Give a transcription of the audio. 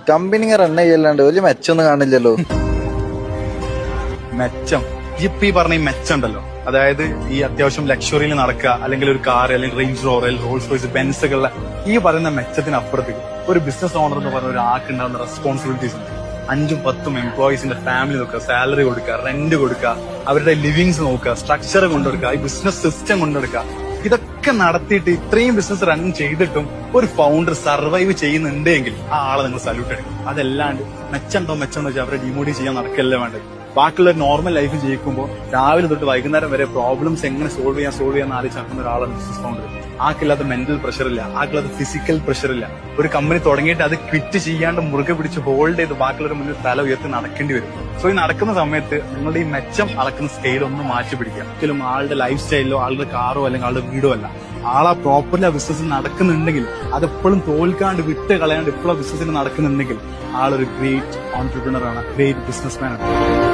Company run ചെയ്യല്ലാണ്ട് വലിയ മെച്ചൊന്നും കാണില്ലല്ലോ. മെച്ചം ഇപ്പൊ ഈ പറഞ്ഞ ഈ മെച്ചം ഉണ്ടല്ലോ, അതായത് ഈ അത്യാവശ്യം ലക്ഷറിയിൽ നടക്കുക, അല്ലെങ്കിൽ ഒരു കാർ, അല്ലെങ്കിൽ റേഞ്ച് റോവർ, റോൾസ് റോയ്സ്, ബെൻസുകളുടെ ഈ പറയുന്ന മെച്ചത്തിനപ്പുറത്തേക്ക് ഒരു ബിസിനസ് ഓണർ എന്ന് പറഞ്ഞ ഒരു ആൾക്ക് ഉണ്ടാകുന്ന റെസ്പോൺസിബിലിറ്റീസ് ഉണ്ട്. 5-10 എംപ്ലോയീസിന്റെ ഫാമിലി നോക്കുക, സാലറി കൊടുക്കുക, റെന്റ് കൊടുക്കുക, അവരുടെ ലിവിങ്സ് നോക്കുക, സ്ട്രക്ചർ കൊണ്ടുകൊടുക്കുക, ഈ ബിസിനസ് സിസ്റ്റം കൊണ്ടുകൊടുക്കുക. ഇതൊക്കെ നടത്തിയിട്ട് ഇത്രയും ബിസിനസ് റൺ ചെയ്തിട്ടും ഒരു ഫൗണ്ടർ സർവൈവ് ചെയ്യുന്നുണ്ടെങ്കിൽ ആ ആളെ നിങ്ങൾ സല്യൂട്ട് എടുക്കും. അതല്ലാണ്ട് മെച്ചമുണ്ടോ മെച്ചം വെച്ചാൽ അവരെ ഡിമോട്ടിവേറ്റ് ചെയ്യാൻ നടക്കല്ലേ വേണ്ടത്. ബാക്കിയുള്ള നോർമൽ ലൈഫ് ജീവിക്കുമ്പോൾ രാവിലെ തൊട്ട് വൈകുന്നേരം വരെ പ്രോബ്ലംസ് എങ്ങനെ സോൾവ് ചെയ്യാൻ ആലോചിച്ച് നടക്കുന്ന ഒരാളാണ് ബിസിനസ് ഫൗണ്ടർ. ആക്കില്ലാത്ത മെന്റൽ പ്രഷർ ഇല്ല, ആക്കില്ലാത്ത ഫിസിക്കൽ പ്രഷർ ഇല്ല. ഒരു കമ്പനി തുടങ്ങിയിട്ട് അത് ക്വിറ്റ് ചെയ്യാണ്ട് മുറുകെ പിടിച്ച് ഹോൾഡ് ചെയ്ത് ബാക്കിയുള്ളവരുടെ മുന്നിൽ തല ഉയർത്തി നടക്കേണ്ടി വരും. സോ ഈ നടക്കുന്ന സമയത്ത് നിങ്ങളുടെ ഈ മെച്ചം അളക്കുന്ന സ്കെയിൽ ഒന്ന് മാറ്റി പിടിക്കുക. ഒരിക്കലും ആളുടെ ലൈഫ് സ്റ്റൈലിലോ ആളുടെ കാറോ അല്ലെങ്കിൽ ആളുടെ വീടോ അല്ല. ആളാ പ്രോപ്പർലി ആ ബിസിനസ് നടക്കുന്നുണ്ടെങ്കിൽ, അതെപ്പോഴും തോൽക്കാണ്ട് വിട്ട് കളയാണ്ട് ഇപ്പോഴും ബിസിനസ്സിന് നടക്കുന്നുണ്ടെങ്കിൽ ആളൊരു ഗ്രേറ്റ് ഓൺട്രപ്രണർ ആണ്, ഗ്രേറ്റ് ബിസിനസ് മാൻ ആണ്.